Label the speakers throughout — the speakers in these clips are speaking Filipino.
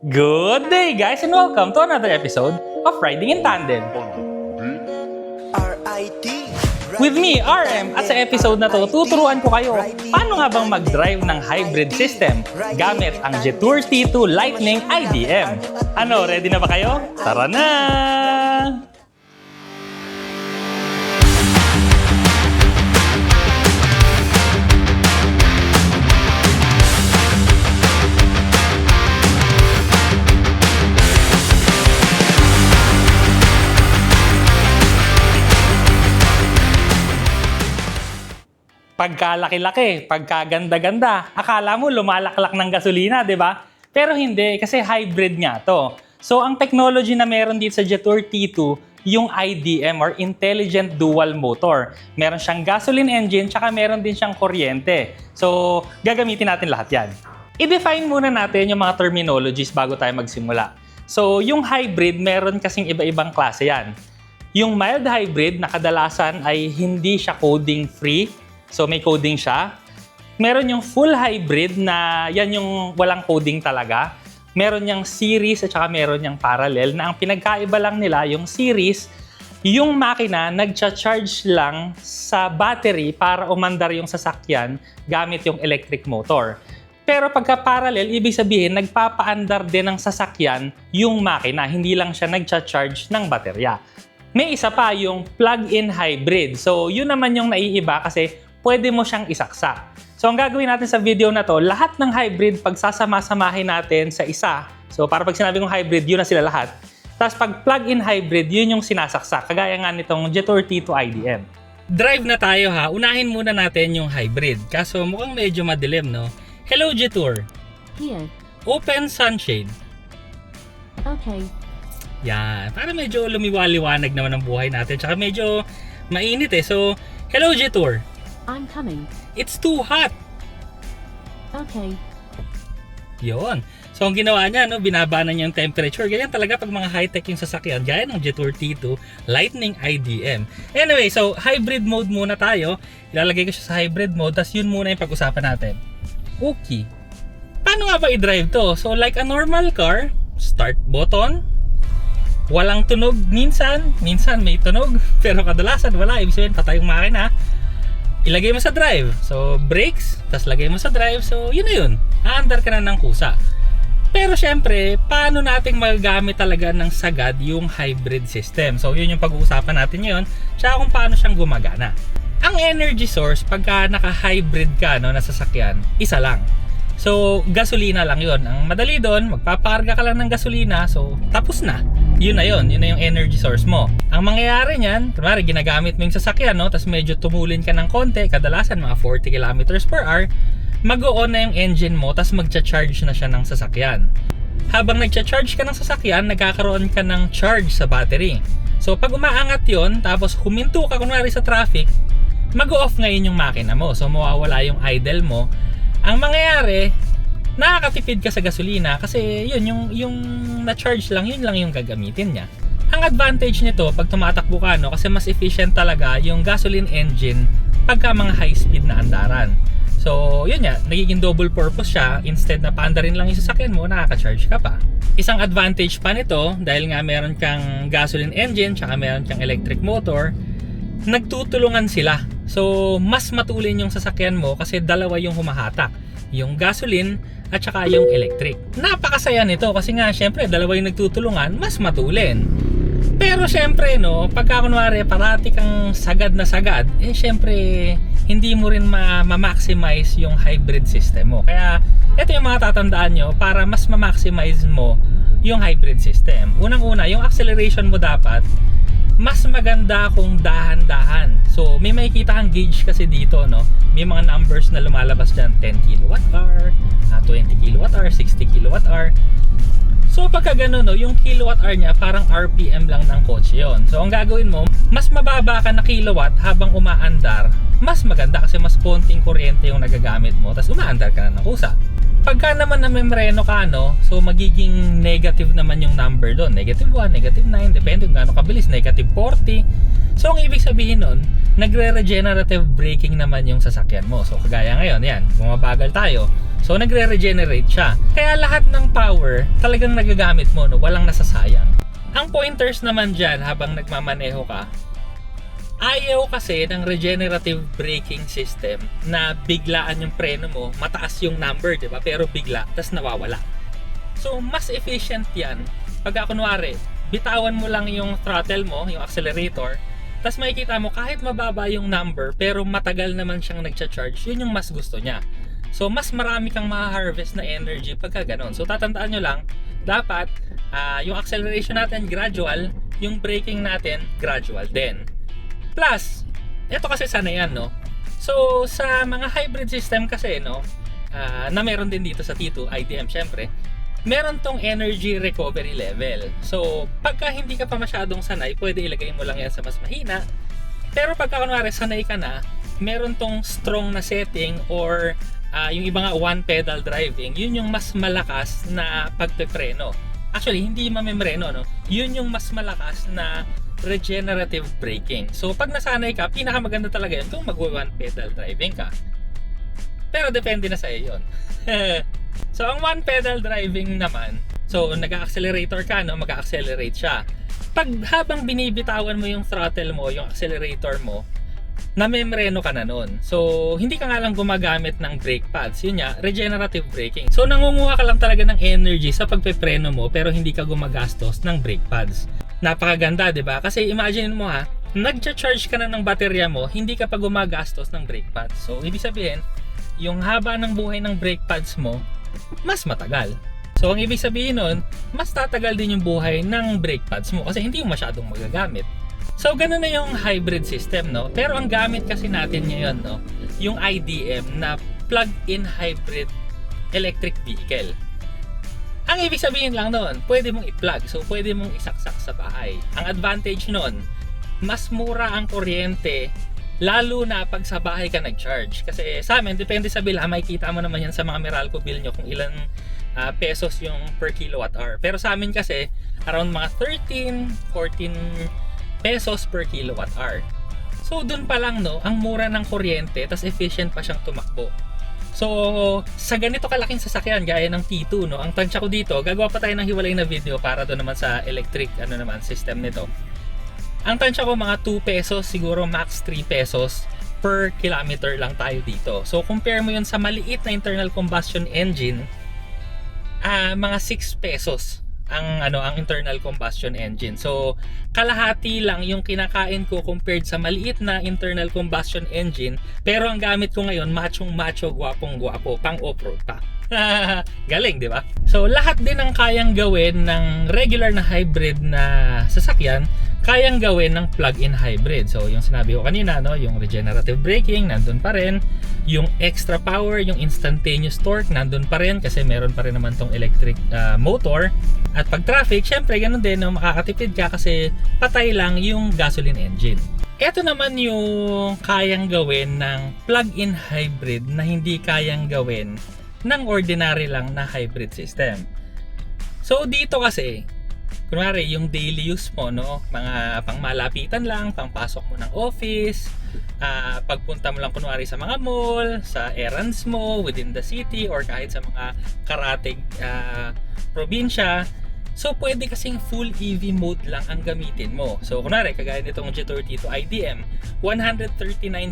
Speaker 1: Good day guys and welcome to another episode of Riding in Tandem. With me, RM, at sa episode na to, tuturuan ko kayo paano nga bang mag-drive ng hybrid system gamit ang Jetour T2 Lightning IDM. Ano, ready na ba kayo? Tara na! Pagkalaki-laki, pagkaganda-ganda, akala mo lumalaklak ng gasolina, di ba? Pero hindi, kasi hybrid nga to. So, ang technology na meron dito sa Jetour T2, yung IDM or Intelligent Dual Motor. Meron siyang gasoline engine, tsaka meron din siyang kuryente. So, gagamitin natin lahat yan. I-define muna natin yung mga terminologies bago tayo magsimula. So, yung hybrid, meron kasing iba-ibang klase yan. Yung mild hybrid na kadalasan ay hindi siya coding free. So may coding siya. Meron yung full hybrid na yan yung walang coding talaga. Meron yung series at saka meron yung parallel na ang pinagkaiba lang nila yung series, yung makina nagcha-charge lang sa battery para umandar yung sasakyan gamit yung electric motor. Pero pagka parallel, ibig sabihin nagpapaandar din ng sasakyan yung makina, hindi lang siya nagcha-charge ng baterya. May isa pa yung plug-in hybrid. So yun naman yung naiiba kasi pwede mo siyang isaksak. So, ang gagawin natin sa video na to, lahat ng hybrid pagsasama-samahin natin sa isa. So, para pag sinabi kong hybrid, yun na sila lahat. Tapos, pag plug-in hybrid, yun yung sinasaksak. Kagaya nga nitong Jetour T2 IDM. Drive na tayo ha. Unahin muna natin yung hybrid. Kaso, mukhang medyo madilim, no? Hello, Jetour.
Speaker 2: Here.
Speaker 1: Open sunshade.
Speaker 2: Okay.
Speaker 1: Yan. Para medyo lumiwaliwanag naman ang buhay natin. Tsaka medyo mainit eh. So, hello, Jetour.
Speaker 2: I'm coming.
Speaker 1: It's too hot.
Speaker 2: Okay.
Speaker 1: Yun. So, ang ginawa niya, no, binaba na niya yung temperature. Ganyan talaga pag mga high-tech yung sasakyan. Gaya ng Jetour T2 Lightning IDM. Anyway, so, hybrid mode muna tayo. Ilalagay ko siya sa hybrid mode. Tapos yun muna yung pag-usapan natin. Okay. Paano nga ba i-drive to? So, like a normal car, start button. Walang tunog minsan. Minsan may tunog. Pero kadalasan wala. Ibig sabihin, patay yung makina. Ilagay mo sa drive. So, brakes, tas lagay mo sa drive. So, yun na yun. Aandar ka na ng kusa. Pero syempre, paano nating magagamit talaga ng sagad yung hybrid system? So, yun yung pag-uusapan natin ngayon. Tsaka kung paano siyang gumagana. Ang energy source, pagka naka-hybrid ka, no, na sasakyan, isa lang. So, gasolina lang yun. Ang madali doon, magpapakarga ka lang ng gasolina. So, tapos na. Yun na yun yung energy source mo. Ang mangyayari niyan, kunwari ginagamit mo yung sasakyan, no, tapos medyo tumulin ka ng konti, kadalasan mga 40 km per hour, mag-o-on na yung engine mo, tapos magcha-charge na siya ng sasakyan. Habang nagcha-charge ka ng sasakyan, nagkakaroon ka ng charge sa battery. So pag umaangat yun, tapos huminto ka kunwari sa traffic, mag-o-off ngayon yung makina mo. So mawawala yung idle mo. Ang mangyayari, nakakatipid ka sa gasolina kasi yun yung na-charge lang, yun lang yung gagamitin niya. Ang advantage nito pag tumatakbo ka, no, kasi mas efficient talaga yung gasoline engine pagka mga high speed na andaran. So yun nga, nagiging double purpose siya. Instead na paandarin lang yung sasakyan mo, nakaka-charge ka pa. Isang advantage pa nito, dahil nga meron kang gasoline engine tsaka meron kang electric motor, nagtutulungan sila. So mas matulin yung sasakyan mo kasi dalawa yung humahatak, yung gasoline at saka yung electric. Napakasaya nito kasi nga syempre dalawa yung nagtutulungan, mas matulin. Pero syempre, no, pagka kunwari parati kang sagad na sagad, eh syempre hindi mo rin ma-maximize yung hybrid system mo. Kaya ito yung mga tatandaan nyo para mas ma-maximize mo yung hybrid system. Unang-una, yung acceleration mo dapat mas maganda kung dahan-dahan. So, may makikita kang gauge kasi dito, no? May mga numbers na lumalabas dyan, 10 kWh, 20 kWh, 60 kWh. So, pagka gano'n, no, yung kilowatt-hour niya, parang RPM lang ng kotse yun. So, ang gagawin mo, mas mababa ka na kilowatt habang umaandar, mas maganda kasi mas konting kuryente yung nagagamit mo, tapos umaandar ka na ng kusa. Pagka naman na membreno ka, no, so magiging negative naman yung number doon. Negative 1, negative 9, depende kung gaano kabilis, negative 40. So, ang ibig sabihin nun, nagre-regenerative braking naman yung sasakyan mo. So kagaya ngayon, yan, bumabagal tayo. So nagre-regenerate siya. Kaya lahat ng power talagang nagagamit mo, no? Walang nasasayang. Ang pointers naman dyan habang nagmamaneho ka, ayaw kasi ng regenerative braking system na biglaan yung preno mo, mataas yung number, di ba? Pero bigla, tas nawawala. So mas efficient yan pagka kunwari, bitawan mo lang yung throttle mo, yung accelerator, tas makikita mo kahit mababa yung number pero matagal naman siyang nagcha-charge, yun yung mas gusto niya. So mas marami kang ma-harvest na energy pagka ganon. So tatandaan nyo lang, dapat yung acceleration natin gradual, yung braking natin gradual din. Plus, ito kasi sana yan, no? So sa mga hybrid system kasi, no, na meron din dito sa T2 IDM syempre, meron tong energy recovery level. So, pagka hindi ka pa masyadong sanay, pwede ilagay mo lang yan sa mas mahina. Pero pagka kunwari sanay ka na, meron tong strong na setting or yung iba nga one pedal driving, yun yung mas malakas na pagpepreno. Actually, hindi mamemreno, no? Yun yung mas malakas na regenerative braking. So, pag nasanay ka, pinakamaganda talaga yun kung mag-one pedal driving ka. Pero depende na sa iyo yun. So, ang one pedal driving naman, so nag-accelerator ka, no? Mag-accelerate siya. Pag habang binibitawan mo yung throttle mo, yung accelerator mo, namemreno ka na nun. So, hindi ka nga lang gumagamit ng brake pads. Yun nga, regenerative braking. So, nangunguha ka lang talaga ng energy sa pagpepreno mo pero hindi ka gumagastos ng brake pads. Napakaganda, di ba? Kasi imagine mo ha, nag-charge ka na ng baterya mo, hindi ka pa gumagastos ng brake pads. So, ibig sabihin, yung haba ng buhay ng brake pads mo, mas matagal. So, ang ibig sabihin nun, mas tatagal din yung buhay ng brake pads mo kasi hindi mo masyadong magagamit. So, ganun na yung hybrid system, no? Pero ang gamit kasi natin ngayon, no, yung IDM na plug-in hybrid electric vehicle. Ang ibig sabihin lang nun, pwede mong i-plug. So, pwede mong isaksak sa bahay. Ang advantage nun, mas mura ang kuryente lalo na pag sa bahay ka nag-charge. Kasi sa amin, depende sa bill, makikita mo naman yan sa mga Meralco bill nyo kung ilan pesos yung per kilowatt hour. Pero sa amin kasi, around mga 13, 14 pesos per kilowatt hour. So, dun pa lang, no, ang mura ng kuryente, tas efficient pa siyang tumakbo. So, sa ganito kalaking sasakyan, gaya ng T2, no, ang tansya ko dito, gagawa pa tayo ng hiwalay na video para doon naman sa electric system nito. Ang tansya ko mga 2 pesos, siguro max 3 pesos per kilometer lang tayo dito. So compare mo yun sa maliit na internal combustion engine, mga 6 pesos ang internal combustion engine. So kalahati lang yung kinakain ko compared sa maliit na internal combustion engine, pero ang gamit ko ngayon machong macho, gwapong gwapo, pang off-road pa. Galing, di ba? So lahat din ang kayang gawin ng regular na hybrid na sasakyan, kayang gawin ng plug-in hybrid. So yung sinabi ko kanina, no, yung regenerative braking nandun pa rin, yung extra power, yung instantaneous torque nandun pa rin kasi meron pa rin naman tong electric motor. At pag traffic, syempre ganun din, no, makakatipid ka kasi patay lang yung gasoline engine. Ito naman yung kayang gawin ng plug-in hybrid na hindi kayang gawin ng ordinary lang na hybrid system. So dito kasi, kunwari yung daily use mo, no, mga pangmalapitan lang, pangpasok mo ng office, pagpunta mo lang kunwari sa mga mall, sa errands mo within the city or kahit sa mga karatig probinsya. So pwede kasing full EV mode lang ang gamitin mo. So kunwari kagaya nitong G30 to IDM, 139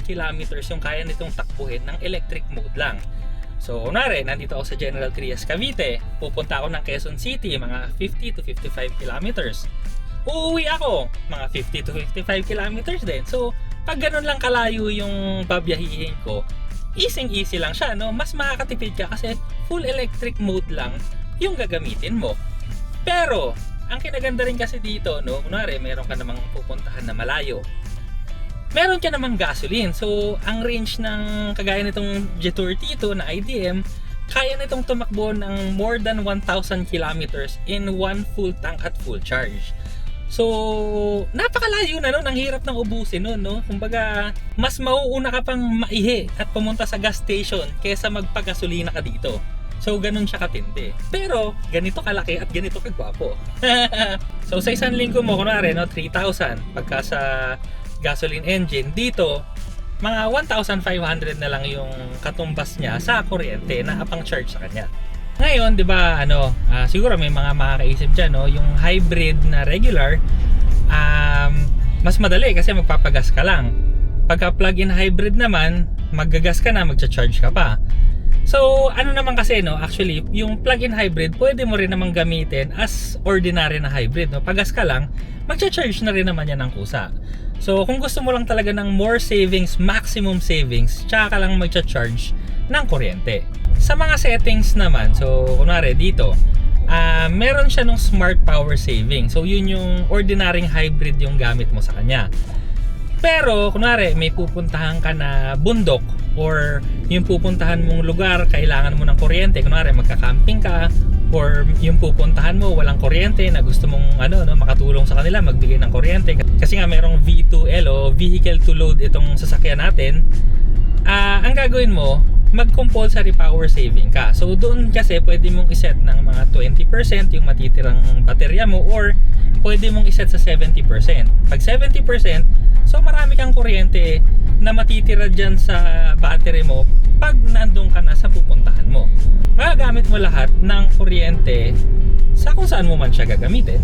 Speaker 1: kilometers yung kaya nitong takbuhin ng electric mode lang. So kunwari nandito ako sa General Trias, Cavite, pupunta ako ng Quezon City, mga 50 to 55 kilometers. Uuwi ako, mga 50 to 55 kilometers din. So pag ganun lang kalayo yung babiyahihin ko, easy lang siya, no? Mas makakatipid ka kasi full electric mode lang yung gagamitin mo. Pero ang kinaganda rin kasi dito, no, kunwari meron ka namang pupuntahan na malayo, meron ka namang gasoline. So ang range ng kagaya nitong G30 na IDM, kaya nitong tumakbo ng more than 1,000 kilometers in one full tank at full charge. So napakalayo na, no, ang hirap ng ubusin nun, no. Kumbaga mas mauuna ka pang maihi at pumunta sa gas station kaysa magpagasolina ka dito. So ganun siya katindi. Pero ganito kalaki at ganito kagwapo. So sa isang linggo mo, kunwari, no, 3,000. Pagka sa gasoline engine. Dito, mga 1,500 na lang yung katumbas niya sa kuryente na pang charge sa kanya. Ngayon, 'di ba, siguro may mga makakaisip diyan, no, yung hybrid na regular, mas madali kasi magpapagas ka lang. Pagka plug-in hybrid naman, maggagas ka na, magcha-charge ka pa. So, ano naman kasi, no, actually, yung plug-in hybrid, pwede mo rin namang gamitin as ordinary na hybrid, no. Pagas ka lang, magcha-charge na rin naman yan ng kusa. So, kung gusto mo lang talaga ng more savings, maximum savings, tsaka ka lang magcha-charge ng kuryente. Sa mga settings naman, so kunwari dito, meron siya ng smart power saving. So yun yung ordinary hybrid yung gamit mo sa kanya. Pero kunwari may pupuntahan ka na bundok or yung pupuntahan mong lugar kailangan mo ng kuryente, kunwari magka-camping ka or yung pupuntahan mo walang kuryente na gusto mong makatulong sa kanila magbigay ng kuryente kasi nga merong V2L o vehicle to load itong sasakyan natin. Ang gagawin mo, mag-compulsory power saving ka. So doon kasi pwede mong iset ng mga 20% yung matitirang baterya mo or pwede mong iset sa 70%. Pag 70%, so marami kang kuryente na matitira dyan sa battery mo pag nandun ka na sa pupuntahan mo. Magagamit mo lahat ng kuryente sa kung saan mo man siya gagamitin.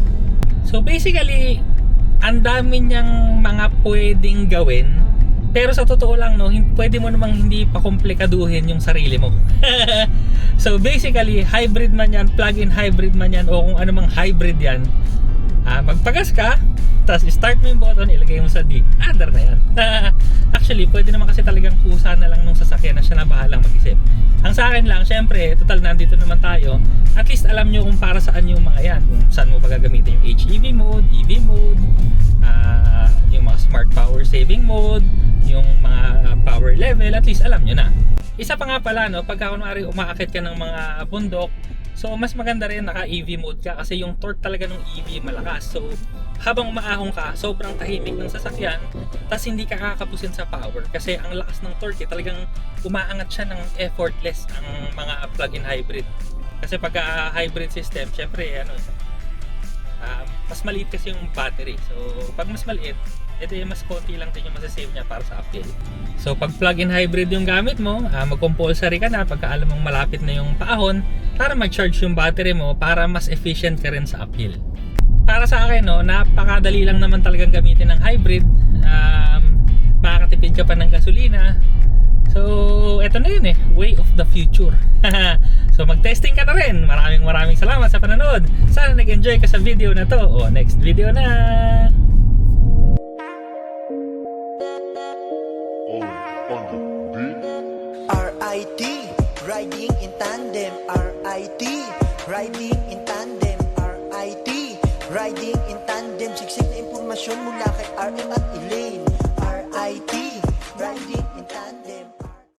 Speaker 1: So basically, ang dami niyang mga pwedeng gawin. Pero sa totoo lang, no, pwede mo namang hindi pa komplikaduhin yung sarili mo. So basically, hybrid man yan, plug-in hybrid man yan, o kung ano mang hybrid yan, magpagas ka, tapos start mo yung button, ilagay mo sa D. Under na yan. Actually, pwede naman kasi talagang kusa na lang nung sasakyan na siya na bahalang mag-isip. Ang sa akin lang, syempre, total nandito naman tayo, at least alam nyo kung para saan yung mga yan, kung saan mo ba gagamitin yung HEV mode, EV mode, yung mga smart power saving mode, yung mga power level, at least alam nyo na. Isa pa nga pala, no, pagka kunwari umaakit ka ng mga bundok, so mas maganda rin naka EV mode ka kasi yung torque talaga ng EV malakas. So habang umaahon ka, sobrang tahimik ng sasakyan, tas hindi ka kakapusin sa power kasi ang lakas ng torque, talagang umaangat siya ng effortless ang mga plug-in hybrid. Kasi pagka hybrid system, syempre mas maliit kasi yung battery. So pag mas maliit, ito yung mas konti lang din yung masasave niya para sa uphill. So pag plug-in hybrid yung gamit mo, mag-compulsory ka na pagka alam mong malapit na yung paahon para mag-charge yung battery mo para mas efficient ka rin sa uphill. Para sa akin, no, napakadali lang naman talagang gamitin ng hybrid. Makakatipid ka pa ng gasolina. So eto na yun way of the future. So mag-testing ka na rin. Maraming salamat sa panonood. Sana nag-enjoy ka sa video na to. O next video na.
Speaker 3: RIT, riding in tandem. RIT, riding in tandem. RIT, riding in tandem. Siksik na impormasyon mula kay RM at Elaine. RIT